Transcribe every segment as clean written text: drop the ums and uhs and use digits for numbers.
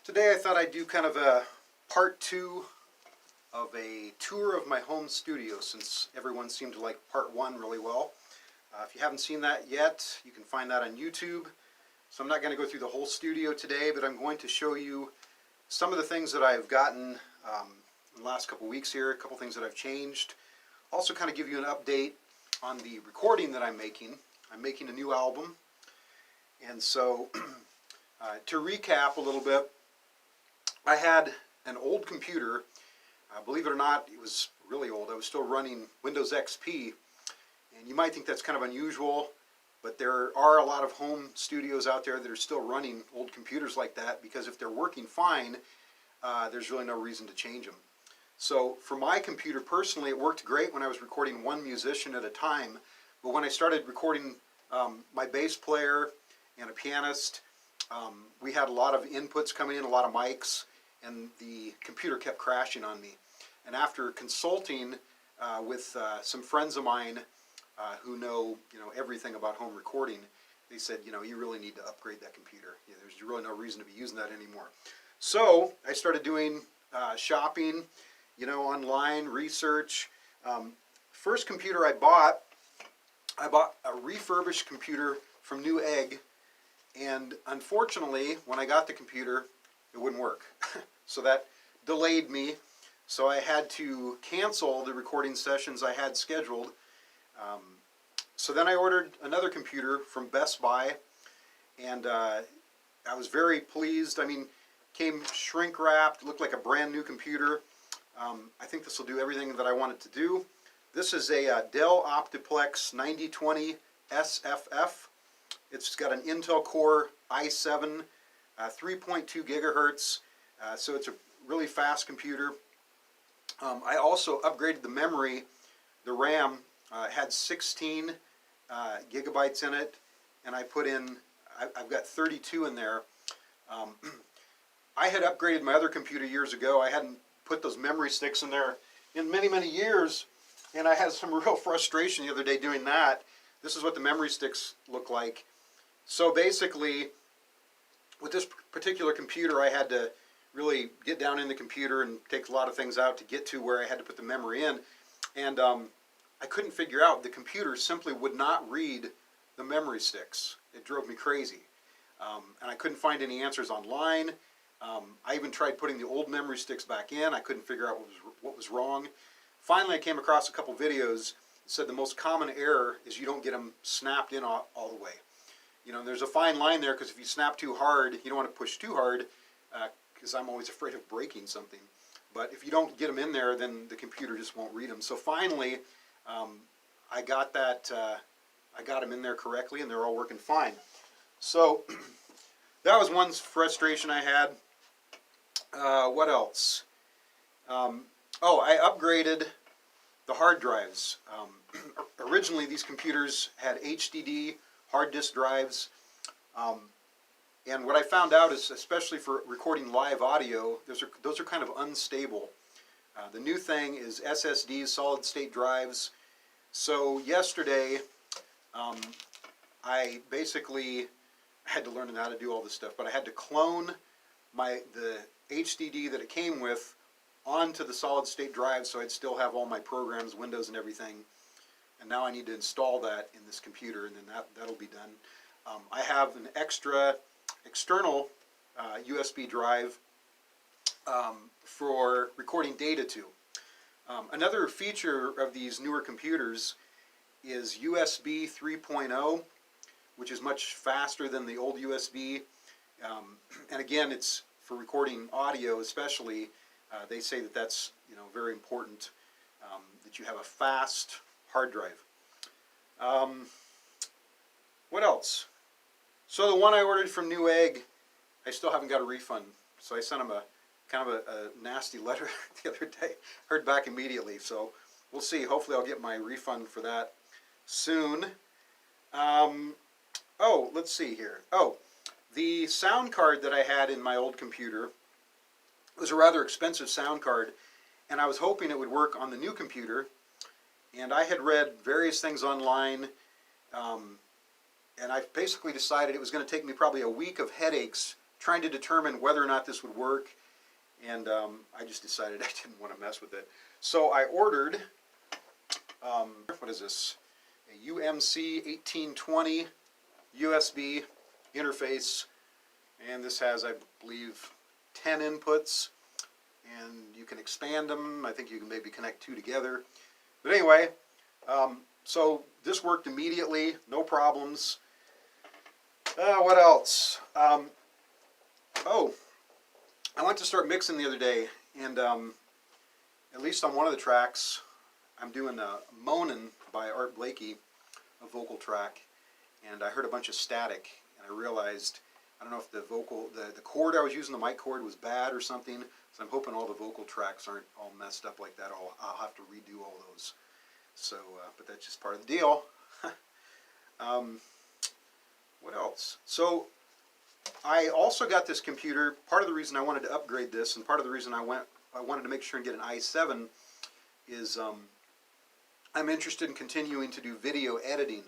Today I thought I'd do kind of a part two of a tour of my home studio, since everyone seemed to like part one really well. If you haven't seen that yet, you can find that on YouTube. So I'm not going to go through the whole studio today, but I'm going to show you some of the things that I've gotten in the last couple weeks here, a couple things that I've changed. Also kind of give you an update on the recording that I'm making. I'm making a new album. And so to recap a little bit, I had an old computer. Believe it or not, it was really old. I was still running Windows XP. And you might think that's kind of unusual, but there are a lot of home studios out there that are still running old computers like that, because if they're working fine, there's really no reason to change them. So for my computer personally, it worked great when I was recording one musician at a time. But when I started recording my bass player and a pianist, we had a lot of inputs coming in, a lot of mics, and the computer kept crashing on me. And after consulting with some friends of mine who know everything about home recording, they said, you really need to upgrade that computer. There's really no reason to be using that anymore. So I started doing shopping, online research. First computer I bought a refurbished computer from Newegg, and unfortunately, when I got the computer, it wouldn't work. So that delayed me. So I had to cancel the recording sessions I had scheduled. So then I ordered another computer from Best Buy, and I was very pleased. I mean, came shrink wrapped, looked like a brand new computer. I think this will do everything that I want it to do. This is a Dell Optiplex 9020 SFF. It's got an Intel Core i7, 3.2 gigahertz, so it's a really fast computer. I also upgraded the memory. The RAM had 16 gigabytes in it, and I put in, I've got 32 in there. I had upgraded my other computer years ago. I hadn't put those memory sticks in there in many, many years, and I had some real frustration the other day doing that. This is what the memory sticks look like. So basically, with this particular computer, I had to really get down in the computer and take a lot of things out to get to where I had to put the memory in. And I couldn't figure out, the computer simply would not read the memory sticks. It drove me crazy. And I couldn't find any answers online. I even tried putting the old memory sticks back in. I couldn't figure out what was wrong. Finally, I came across a couple videos that said the most common error is you don't get them snapped in all the way. There's a fine line there, because if you snap too hard, you don't want to push too hard, because I'm always afraid of breaking something. But if you don't get them in there, then the computer just won't read them. So finally, I got that. I got them in there correctly, and they're all working fine. So that was one frustration I had. What else? Oh, I upgraded the hard drives. Originally, these computers had HDD hard disk drives. And what I found out is, especially for recording live audio, those are kind of unstable. The new thing is SSDs, solid state drives. So yesterday, I basically had to learn how to do all this stuff, but I had to clone the HDD that it came with onto the solid state drive, so I'd still have all my programs, Windows and everything. And now I need to install that in this computer, and then that'll be done. I have an external USB drive for recording data to. Another feature of these newer computers is USB 3.0, which is much faster than the old USB. And again, it's for recording audio especially. They say that that's very important, that you have a fast hard drive. What else? So the one I ordered from Newegg, I still haven't got a refund. So I sent them a kind of a nasty letter the other day. Heard back immediately. So we'll see. Hopefully I'll get my refund for that soon. Oh, let's see here. Oh, the sound card that I had in my old computer was a rather expensive sound card, and I was hoping it would work on the new computer. And I had read various things online, and I basically decided it was going to take me probably a week of headaches trying to determine whether or not this would work, and I just decided I didn't want to mess with it. So I ordered, what is this? A UMC 1820 USB interface, and this has, I believe, 10 inputs, and you can expand them. I think you can maybe connect 2 together. But anyway, so this worked immediately, no problems. What else? Oh, I went to start mixing the other day, and at least on one of the tracks, I'm doing Moanin' by Art Blakey, a vocal track, and I heard a bunch of static, and I realized, I don't know if the cord I was using, the mic cord, was bad or something, so I'm hoping all the vocal tracks aren't all messed up like that. I'll have to redo all those. So, but that's just part of the deal. What else? So, I also got this computer. Part of the reason I wanted to upgrade this, and part of the reason I wanted to make sure and get an i7, is I'm interested in continuing to do video editing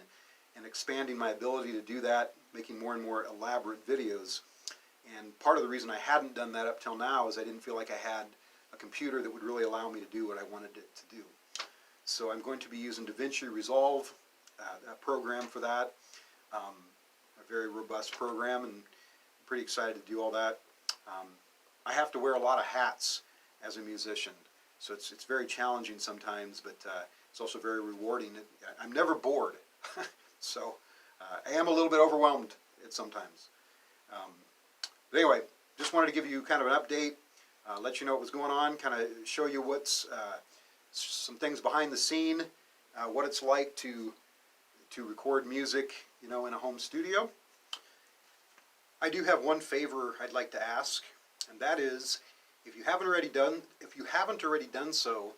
and expanding my ability to do that, making more and more elaborate videos. And part of the reason I hadn't done that up till now is I didn't feel like I had a computer that would really allow me to do what I wanted it to do. So I'm going to be using DaVinci Resolve, a program for that, a very robust program, and I'm pretty excited to do all that. I have to wear a lot of hats as a musician, so it's very challenging sometimes, but it's also very rewarding. I'm never bored, so I am a little bit overwhelmed at sometimes. But anyway, just wanted to give you kind of an update, let you know what was going on, kind of show you what's some things behind the scene, what it's like to record music, you know, in a home studio. I do have one favor I'd like to ask, and that is, if you haven't already done so,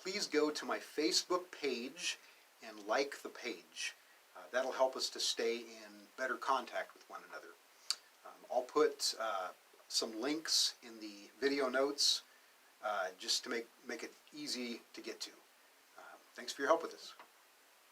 please go to my Facebook page and like the page. That'll help us to stay in better contact with one another. I'll put some links in the video notes just to make it easy to get to. Thanks for your help with this.